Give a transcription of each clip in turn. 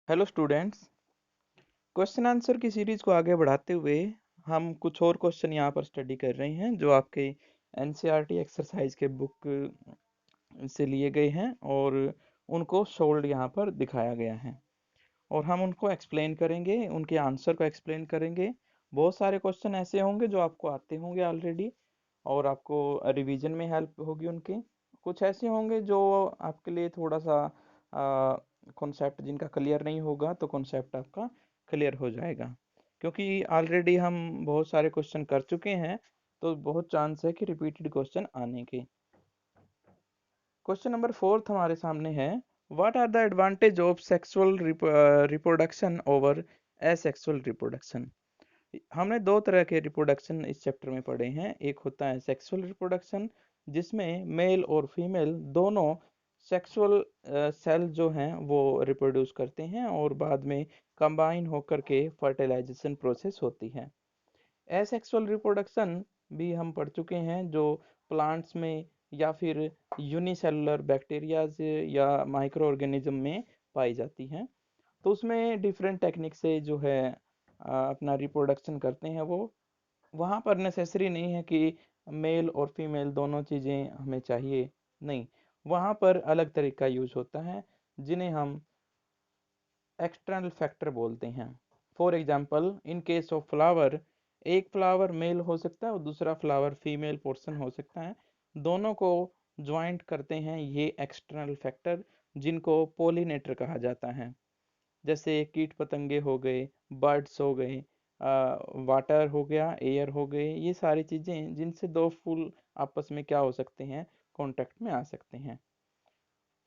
Hello students. Question answer की series को आगे बढ़ाते हुए हम कुछ और क्वेश्चन यहाँ पर स्टडी कर रहे हैं जो आपके एनसीईआरटी एक्सरसाइज के बुक से लिए गए हैं और उनको सोल्ड यहाँ पर दिखाया गया है और हम उनको एक्सप्लेन करेंगे, उनके आंसर को एक्सप्लेन करेंगे। बहुत सारे क्वेश्चन ऐसे होंगे जो आपको आते होंगे ऑलरेडी और आपको रिवीजन में हेल्प होगी उनके। कुछ ऐसे होंगे जो आपके लिए थोड़ा सा कॉन्सेप्ट जिनका क्लियर नहीं होगा, तो कॉन्सेप्ट आपका क्लियर हो जाएगा क्योंकि ऑलरेडी हम बहुत सारे क्वेश्चन कर चुके हैं, तो बहुत चांस है कि रिपीटेड क्वेश्चन आने के। क्वेश्चन नंबर फोर्थ हमारे सामने है, what are the advantage of sexual reproduction over asexual reproduction. हमने दो तरह के रिप्रोडक्शन इस चैप्टर में पढ़े हैं। एक होता है सेक्सुअल रिप्रोडक्शन जिसमें मेल और फीमेल दोनों सेक्सुअल सेल जो हैं वो रिप्रोड्यूस करते हैं और बाद में कंबाइन होकर के फर्टिलाइजेशन प्रोसेस होती है। एसेक्सुअल रिप्रोडक्शन भी हम पढ़ चुके हैं जो प्लांट्स में या फिर यूनिसेलुलर बैक्टीरियाज या माइक्रो ऑर्गेनिज्म में पाई जाती हैं। तो उसमें डिफरेंट टेक्निक से जो है अपना रिप्रोडक्शन करते हैं वो। वहाँ पर नेसेसरी नहीं है कि मेल और फीमेल दोनों चीज़ें हमें चाहिए, नहीं, वहाँ पर अलग तरीका यूज होता है जिन्हें हम एक्सटर्नल फैक्टर बोलते हैं। For example in case of flower, एक फ्लावर मेल हो सकता है और दूसरा फ्लावर फीमेल पोर्शन हो सकता है। दोनों को ज्वाइंट करते हैं ये एक्सटर्नल फैक्टर जिनको पोलिनेटर कहा जाता है। जैसे कीट पतंगे हो गए, बर्ड्स हो गए, वाटर हो गया, एयर हो गए, ये सारी चीज़ें जिनसे दो फूल आपस में क्या हो सकते हैं, कांटेक्ट में आ सकते हैं।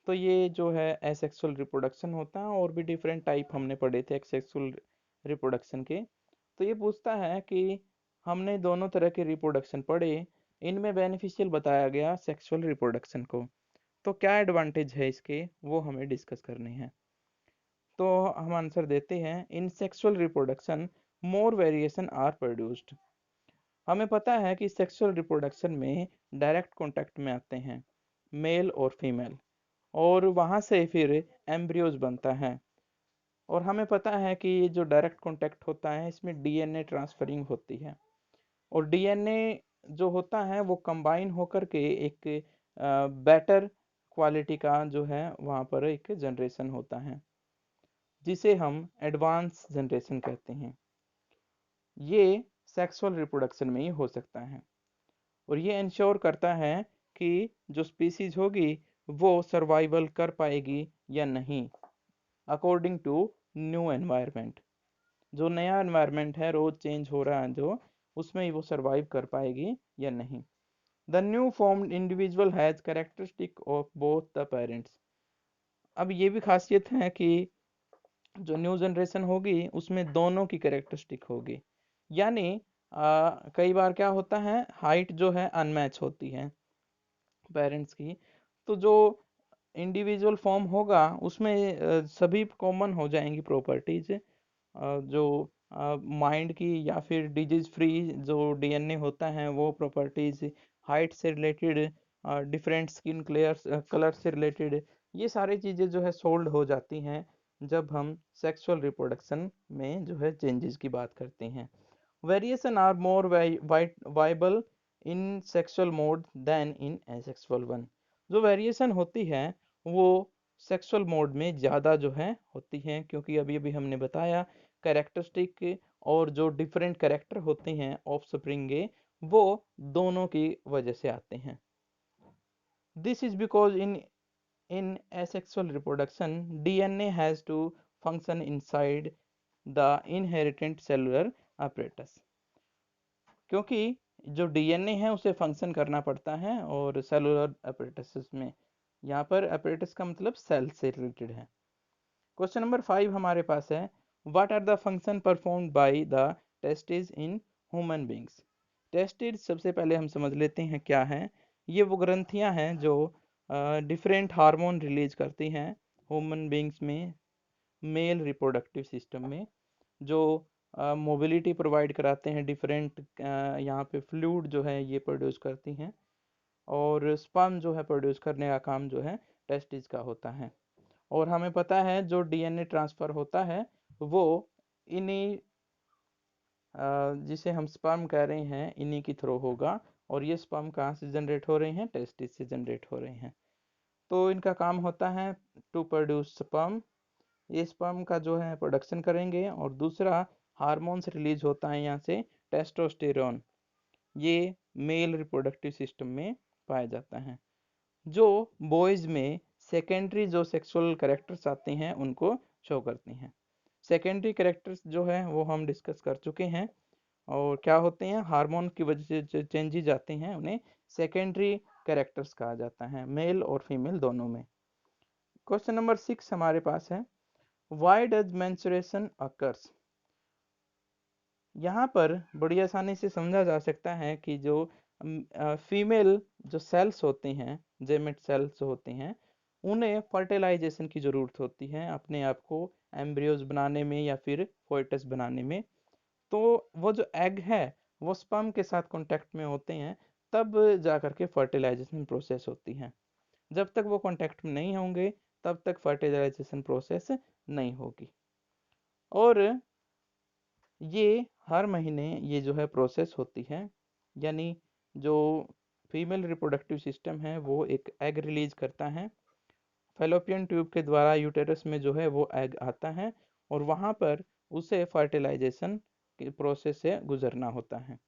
तो ये जो है एसेक्सुअल रिप्रोडक्शन होता है। और भी डिफरेंट टाइप हमने पढ़े थे एसेक्सुअल रिप्रोडक्शन के। तो ये पूछता है कि हमने दोनों तरह के रिप्रोडक्शन पढ़े, इनमें बेनिफिशियल बताया गया सेक्सुअल रिप्रोडक्शन को, तो क्या एडवांटेज है इसके वो हमें डिस्कस करने हैं। तो हम आंसर देते हैं, in sexual reproduction more variation are produced. हमें पता है कि सेक्सुअल रिप्रोडक्शन में डायरेक्ट कांटेक्ट में आते हैं मेल और फीमेल और वहाँ से फिर एम्ब्रियोज बनता है। और हमें पता है कि ये जो डायरेक्ट कांटेक्ट होता है इसमें डीएनए ट्रांसफरिंग होती है और डीएनए जो होता है वो कंबाइन होकर के एक बेटर क्वालिटी का जो है वहाँ पर एक जनरेशन होता है जिसे हम एडवांस जनरेशन कहते हैं। ये सेक्सुअल रिप्रोडक्शन में ही हो सकता है और ये इंश्योर करता है कि जो स्पीसीज होगी वो सर्वाइवल कर पाएगी या नहीं अकॉर्डिंग टू न्यू एनवायरनमेंट। जो नया एनवायरनमेंट है रोज चेंज हो रहा है जो, उसमें ही वो सर्वाइव कर पाएगी या नहीं। The new formed individual has characteristic of both the parents. अब ये भी खासियत है कि जो न्यू जनरेशन होगी उसमें दोनों की कैरेक्टरिस्टिक होगी। यानी कई बार क्या होता है, हाइट जो है अनमैच होती है पेरेंट्स की। तो जो इंडिविजुअल फॉर्म होगा उसमें सभी कॉमन हो जाएंगी प्रॉपर्टीज, जो माइंड की या फिर डिजीज फ्री जो डीएनए होता है वो प्रॉपर्टीज, हाइट से रिलेटेड, डिफरेंट स्किन कलर से रिलेटेड, ये सारी चीज़ें जो है सोल्ड हो जाती हैं जब हम सेक्सुअल रिप्रोडक्शन में जो है चेंजेस की बात करते हैं। Variation are more viable in sexual mode than in asexual one. जो वेरिएशन होती है वो सेक्सुअल मोड में ज़्यादा जो है होती हैं क्योंकि अभी अभी हमने बताया कैरेक्टरिस्टिक और जो डिफरेंट कैरेक्टर होते हैं ऑफस्प्रिंग के वो दोनों की वजह से आते हैं। This is because in asexual reproduction DNA has to function inside the inherited cellular apparatus। क्योंकि जो डीएनए है उसे फंक्शन करना पड़ता है और सेलुलर apparatus में, यहाँ पर apparatus का मतलब सेल से रिलेटेड है। क्वेश्चन नंबर 5 हमारे पास है, what are the function performed by the testis in human beings. Testis सबसे पहले हम समझ लेते हैं क्या है। ये वो ग्रंथियां हैं जो डिफरेंट हार्मोन रिलीज करती हैं ह्यूमन बींग्स में, मेल रिप्रोडक्टिव सिस्टम में, जो मोबिलिटी प्रोवाइड कराते हैं। डिफरेंट यहाँ पे फ्लूइड जो है ये प्रोड्यूस करती हैं और स्पर्म जो है प्रोड्यूस करने का काम जो है टेस्टिस का होता है। और हमें पता है जो डीएनए ट्रांसफर होता है वो इन्हीं जिसे हम स्पर्म कह रहे हैं इन्हीं की थ्रू होगा। और ये स्पर्म कहाँ से जनरेट हो रहे हैं? टेस्टिस से जनरेट हो रहे हैं। तो इनका काम होता है टू प्रोड्यूस स्पर्म, ये स्पर्म का जो है प्रोडक्शन करेंगे। और दूसरा हार्मोन्स रिलीज होता है यहाँ से, टेस्टोस्टेरोन, ये मेल रिप्रोडक्टिव सिस्टम में पाया जाता है। जो बॉयज में सेकेंडरी जो सेक्सुअल कैरेक्टर्स आते हैं उनको शो करती हैं। सेकेंडरी कैरेक्टर्स जो है वो हम डिस्कस कर चुके हैं, और क्या होते हैं, हार्मोन की वजह से जो चेंजेज आते हैं उन्हें सेकेंडरी कैरेक्टर्स कहा जाता है, मेल और फीमेल दोनों में। क्वेश्चन नंबर 6 हमारे पास है, व्हाई डज मेंस्ट्रुएशन अकर्स। यहाँ पर बड़ी आसानी से समझा जा सकता है कि जो फीमेल जो सेल्स होते हैं, जेमेट सेल्स होते हैं, उन्हें फर्टिलाइजेशन की ज़रूरत होती है अपने आप को एम्ब्रियोज बनाने में या फिर फोएटस बनाने में। तो वो जो एग है वो स्पर्म के साथ कांटेक्ट में होते हैं, तब जा करके फर्टिलाइजेशन प्रोसेस होती है। जब तक वो कांटेक्ट में नहीं होंगे तब तक फर्टिलाइजेशन प्रोसेस नहीं होगी। और ये हर महीने ये जो है प्रोसेस होती है, यानी जो फीमेल रिप्रोडक्टिव सिस्टम है वो एक एग रिलीज करता है, फेलोपियन ट्यूब के द्वारा यूटेरस में जो है वो एग आता है, और वहाँ पर उसे फर्टिलाइजेशन के प्रोसेस से गुजरना होता है।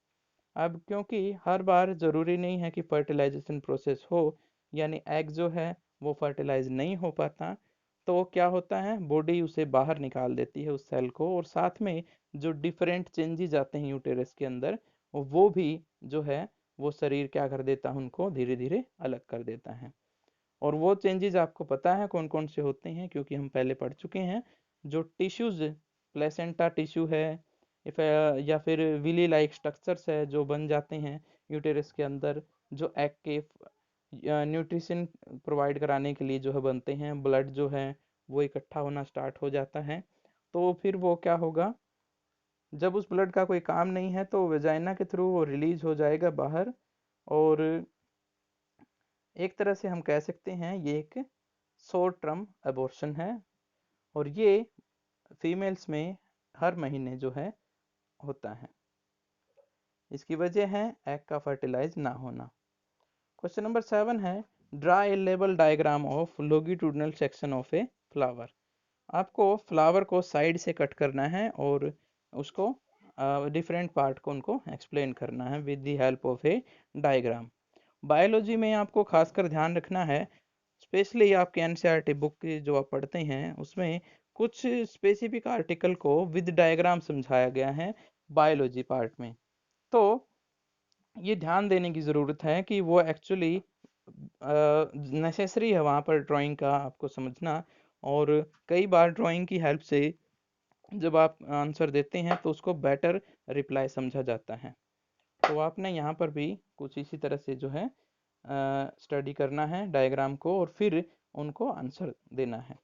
अब क्योंकि हर बार ज़रूरी नहीं है कि फर्टिलाइजेशन प्रोसेस हो, यानी एग जो है वो फर्टिलाइज नहीं हो पाता, तो क्या होता है, बॉडी उसे बाहर निकाल देती है उस सेल को, और साथ में जो डिफरेंट चेंजेस आते हैं यूटेरस के अंदर वो भी जो है वो शरीर क्या कर देता है, उनको धीरे धीरे अलग कर देता है। और वो चेंजेस आपको पता है कौन कौन से होते हैं, क्योंकि हम पहले पढ़ चुके हैं। जो टिश्यूज, प्लेसेंटा टिश्यू है, या फिर विली लाइक स्ट्रक्चर्स है जो बन जाते हैं यूटेरस के अंदर, जो एग के न्यूट्रिशन प्रोवाइड कराने के लिए जो है बनते हैं। ब्लड जो है वो इकट्ठा होना स्टार्ट हो जाता है, तो फिर वो क्या होगा, जब उस ब्लड का कोई काम नहीं है तो वेजाइना के थ्रू वो रिलीज हो जाएगा बाहर। और एक तरह से हम कह सकते हैं ये एक शॉर्ट टर्म अबॉर्शन है, और ये फीमेल्स में हर महीने जो है होता है। इसकी वजह है एग का फर्टिलाइज ना होना। क्वेश्चन नंबर 7 है, draw a label diagram of longitudinal section of a flower. आपको फ्लावर को साइड से कट करना है और उसको डिफरेंट पार्ट को उनको एक्सप्लेन करना है with the help of A diagram. Biology में आपको खासकर ध्यान रखना है, स्पेशली आपके एनसीईआरटी बुक की जो आप पढ़ते हैं उसमें कुछ स्पेसिफिक आर्टिकल को विद डायग्राम समझाया गया है बायोलॉजी पार्ट में। तो ये ध्यान देने की ज़रूरत है कि वो एक्चुअली नेसेसरी है वहाँ पर ड्राइंग का आपको समझना। और कई बार ड्राइंग की हेल्प से जब आप आंसर देते हैं तो उसको बेटर रिप्लाई समझा जाता है। तो आपने यहाँ पर भी कुछ इसी तरह से जो है स्टडी करना है डायग्राम को और फिर उनको आंसर देना है।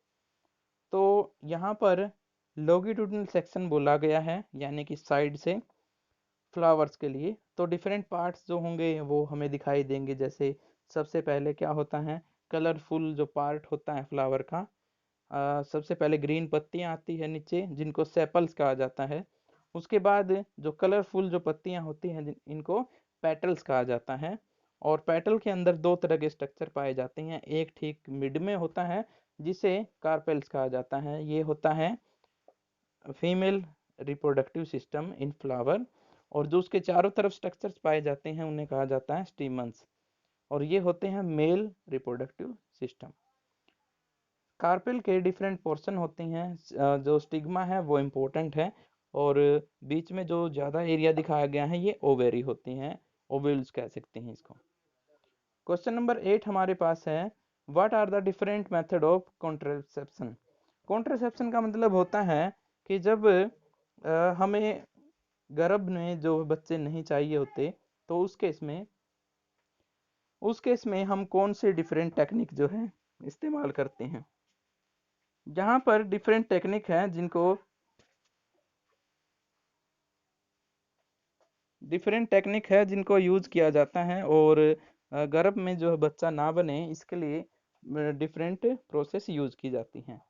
तो यहाँ पर लॉन्गिट्यूडिनल सेक्शन बोला गया है, यानी कि साइड से फ्लावर्स के लिए। तो डिफरेंट पार्ट्स जो होंगे वो हमें दिखाई देंगे, जैसे सबसे पहले क्या होता है, कलरफुल जो पार्ट होता है फ्लावर का, सबसे पहले ग्रीन पत्तियां आती है नीचे जिनको सेपल्स कहा जाता है। उसके बाद जो कलरफुल जो पत्तियां होती हैं इनको पेटल्स कहा जाता है। और पेटल के अंदर दो तरह के स्ट्रक्चर पाए जाते हैं, एक ठीक मिड में होता है जिसे कार्पेल्स कहा जाता है, ये होता है female reproductive system in flower. और जो उसके चारों तरफ स्ट्रक्चर्स पाए जाते हैं उन्हें कहा जाता है स्टीमन्स, और ये होते हैं मेल रिप्रोडक्टिव सिस्टम। कार्पेल के डिफरेंट पोर्शन होते हैं, जो स्टिग्मा है वो इम्पोर्टेंट है, और बीच में जो ज़्यादा एरिया दिखाया गया है ये ओवेरी होती हैं, ओवल्स कह सकते हैं इसको। क्वेश्चन नंबर 8 हमारे पास है, what are the different method of contraception. Contraception का मतलब होता है कि जब हमें गर्भ में जो बच्चे नहीं चाहिए होते तो उस केस में हम कौन से डिफरेंट टेक्निक जो है इस्तेमाल करते हैं। यहाँ पर डिफरेंट टेक्निक हैं जिनको यूज़ किया जाता है, और गर्भ में जो है बच्चा ना बने इसके लिए डिफरेंट प्रोसेस यूज की जाती हैं।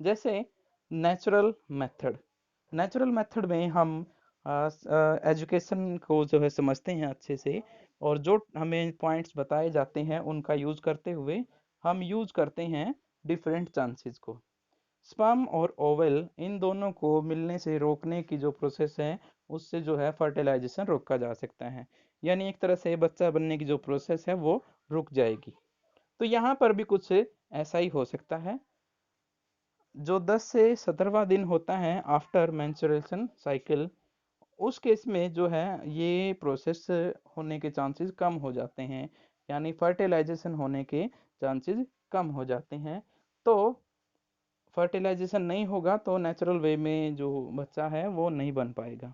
जैसे नेचुरल मेथड, नेचुरल मेथड में हम एजुकेशन को जो है समझते हैं अच्छे से, और जो हमें पॉइंट्स बताए जाते हैं उनका यूज करते हुए हम यूज करते हैं डिफरेंट चांसेस को। स्पर्म और ओवल इन दोनों को मिलने से रोकने की जो प्रोसेस है, उससे जो है फर्टिलाइजेशन रोका जा सकता है, यानी एक तरह से बच्चा बनने की जो प्रोसेस है वो रुक जाएगी। तो यहाँ पर भी कुछ ऐसा ही हो सकता है। जो 10 से 17वां दिन होता है आफ्टर मेंस्ट्रुएशन साइकिल, उस केस में जो है ये प्रोसेस होने के चांसेस कम हो जाते हैं, यानी फर्टिलाइजेशन होने के चांसेस कम हो जाते हैं। तो फर्टिलाइजेशन नहीं होगा तो नेचुरल वे में जो बच्चा है वो नहीं बन पाएगा।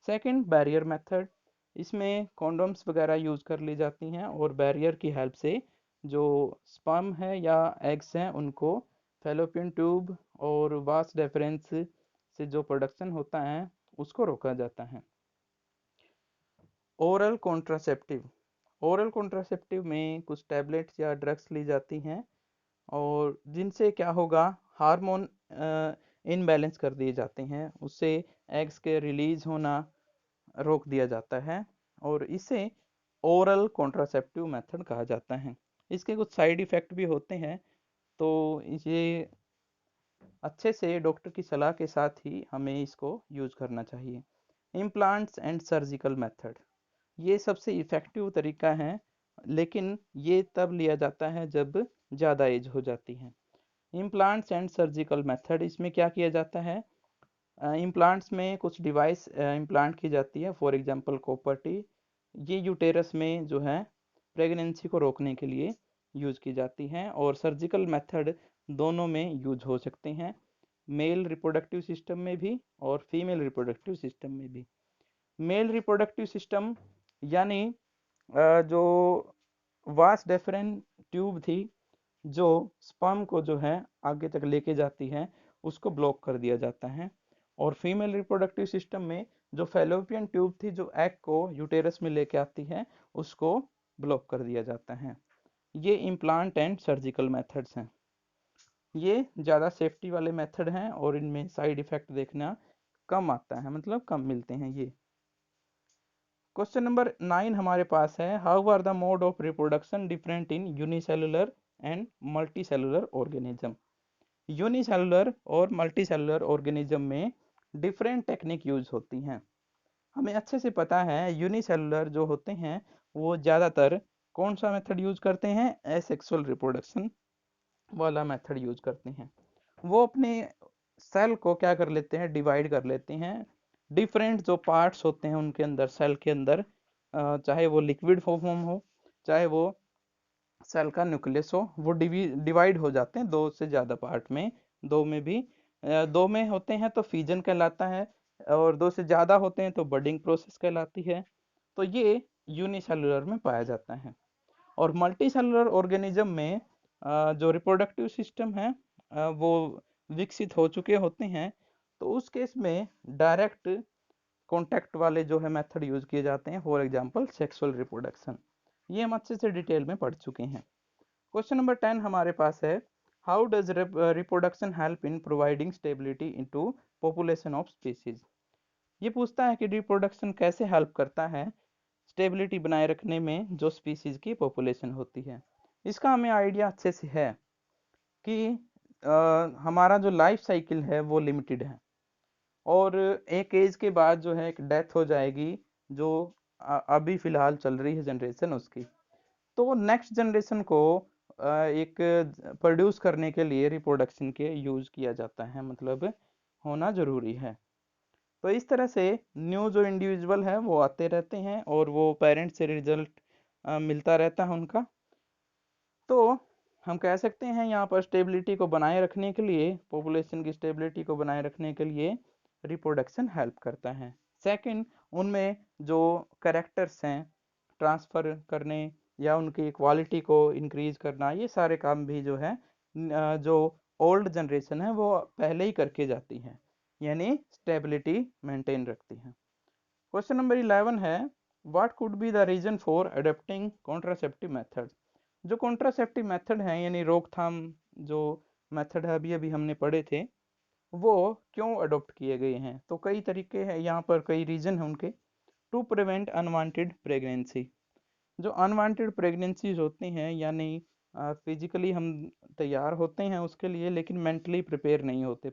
सेकंड, बैरियर मेथड, इसमें कॉन्डोम्स वगैरह यूज कर ली जाती हैं और बैरियर की हेल्प से जो स्पर्म है या एग्स हैं उनको फैलोपियन ट्यूब और वास डेफरेंस से जो प्रोडक्शन होता है उसको रोका जाता है। ओरल कॉन्ट्रासेप्टिव, ओरल कॉन्ट्रासेप्टिव में कुछ टैबलेट्स या ड्रग्स ली जाती हैं और जिनसे क्या होगा, हार्मोन इनबैलेंस कर दिए जाते हैं, उससे एग्स के रिलीज होना रोक दिया जाता है और इसे ओरल कॉन्ट्रासेप्टिव मेथड कहा जाता है। इसके कुछ साइड इफ़ेक्ट भी होते हैं, तो ये अच्छे से डॉक्टर की सलाह के साथ ही हमें इसको यूज करना चाहिए। इम्प्लांट्स एंड सर्जिकल मेथड, ये सबसे इफ़ेक्टिव तरीका है, लेकिन ये तब लिया जाता है जब ज़्यादा एज हो जाती है। इम्प्लांट्स एंड सर्जिकल मेथड, इसमें क्या किया जाता है, इम्प्लांट्स में कुछ डिवाइस इम्प्लांट की जाती है, फॉर एग्जांपल कॉपर टी, ये यूटेरस में जो है प्रेगनेंसी को रोकने के लिए यूज की जाती हैं। और सर्जिकल मेथड दोनों में यूज हो सकते हैं, मेल रिप्रोडक्टिव सिस्टम में भी और फीमेल रिप्रोडक्टिव सिस्टम में भी। मेल रिप्रोडक्टिव सिस्टम यानी जो वास डेफरेंट ट्यूब थी जो स्पर्म को जो है आगे तक लेके जाती है, उसको ब्लॉक कर दिया जाता है। और फीमेल रिप्रोडक्टिव सिस्टम में जो फैलोपियन ट्यूब थी जो एग को यूटेरस में लेके आती है, उसको ब्लॉक कर दिया जाता है। ये इम्प्लांट एंड सर्जिकल मेथड्स हैं। ये ज़्यादा सेफ्टी वाले मेथड हैं और इनमें साइड इफ़ेक्ट देखना कम आता है, मतलब कम मिलते हैं ये। क्वेश्चन नंबर 9 हमारे पास है, how are the mode of reproduction different in unicellular and multicellular organism. Unicellular और मल्टीसेलुलर ऑर्गेनिज्म में डिफरेंट टेक्निक यूज होती हैं। हमें अच्छे से पता है यूनिसेलुलर जो होते हैं वो ज़्यादातर कौन सा मेथड यूज करते हैं, एसेक्सुअल रिप्रोडक्शन वाला मेथड यूज करते हैं। वो अपने सेल को क्या कर लेते हैं, डिवाइड कर लेते हैं, डिफरेंट जो पार्ट्स होते हैं उनके अंदर, सेल के अंदर, चाहे वो लिक्विड फॉर्म हो चाहे वो सेल का न्यूक्लियस हो, वो डिवाइड हो जाते हैं दो से ज़्यादा पार्ट में। दो में भी दो में होते हैं तो फिजन कहलाता है, और दो से ज़्यादा होते हैं तो बडिंग प्रोसेस कहलाती है। तो ये यूनिसेलुलर में पाया जाता है। और मल्टी सेलुलर ऑर्गेनिज्म में जो रिप्रोडक्टिव सिस्टम है वो विकसित हो चुके होते हैं, तो उस केस में डायरेक्ट कॉन्टैक्ट वाले जो है मेथड यूज किए जाते हैं, फॉर एग्जांपल सेक्सुअल रिप्रोडक्शन। ये हम अच्छे से डिटेल में पढ़ चुके हैं। क्वेश्चन नंबर 10 हमारे पास है, how does reproduction help in providing stability into population of species. ये पूछता है कि रिप्रोडक्शन कैसे हेल्प करता है स्टेबिलिटी बनाए रखने में जो स्पीसीज की पॉपुलेशन होती है। इसका हमें आइडिया अच्छे से है कि हमारा जो लाइफ साइकिल है वो लिमिटेड है, और एक एज के बाद जो है एक डेथ हो जाएगी, जो अभी फिलहाल चल रही है जनरेशन उसकी। तो नेक्स्ट जनरेशन को एक प्रोड्यूस करने के लिए रिप्रोडक्शन के यूज किया जाता है, मतलब होना जरूरी है। तो इस तरह से न्यू जो इंडिविजुअल है वो आते रहते हैं और वो पेरेंट्स से रिजल्ट मिलता रहता है उनका। तो हम कह सकते हैं यहाँ पर स्टेबिलिटी को बनाए रखने के लिए, पॉपुलेशन की स्टेबिलिटी को बनाए रखने के लिए रिप्रोडक्शन हेल्प करता है। सेकंड, उनमें जो कैरेक्टर्स हैं ट्रांसफ़र करने या उनकी क्वालिटी को इंक्रीज करना, ये सारे काम भी जो है जो ओल्ड जनरेशन है वो पहले ही करके जाती है, यानी स्टेबिलिटी मेंटेन रखती है। क्वेश्चन नंबर 11 है, what could be the reason for adopting contraceptive method. जो कॉन्ट्रासेप्टिव मेथड हैं यानी रोकथाम जो मेथड है अभी अभी हमने पढ़े थे, वो क्यों अडॉप्ट किए गए हैं? तो कई तरीके हैं यहाँ पर, कई रीज़न हैं उनके। टू प्रिवेंट अनवांटेड प्रेगनेंसी, जो अनवांटेड प्रेगनेंसीज होती हैं यानी फिजिकली हम तैयार होते हैं उसके लिए लेकिन मेंटली प्रिपेयर नहीं होते,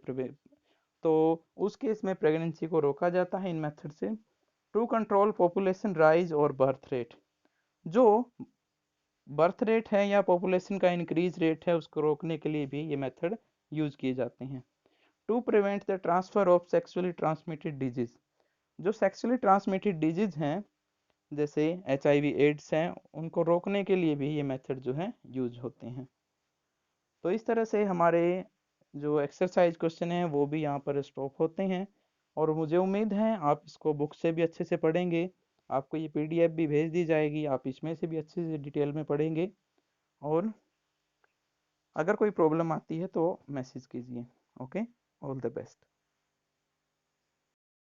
तो उस केस में प्रेगनेंसी को रोका जाता है इन मेथड से। टू कंट्रोल पॉपुलेशन राइज और बर्थ रेट, जो बर्थ रेट है या पॉपुलेशन का इंक्रीज रेट है उसको रोकने के लिए भी ये मेथड यूज किए जाते हैं। To prevent the transfer of sexually transmitted disease, जो सेक्सुअली ट्रांसमिटेड डिजीज हैं जैसे HIV एड्स हैं, उनको रोकने के लिए भी ये मेथड जो है यूज होते हैं। तो इस तरह से हमारे जो एक्सरसाइज क्वेश्चन हैं वो भी यहाँ पर स्टॉप होते हैं, और मुझे उम्मीद है आप इसको बुक से भी अच्छे से पढ़ेंगे। आपको ये PDF भी भेज दी जाएगी, आप इसमें से भी अच्छे से डिटेल में पढ़ेंगे, और अगर कोई प्रॉब्लम आती है तो मैसेज कीजिए। Okay, all the best.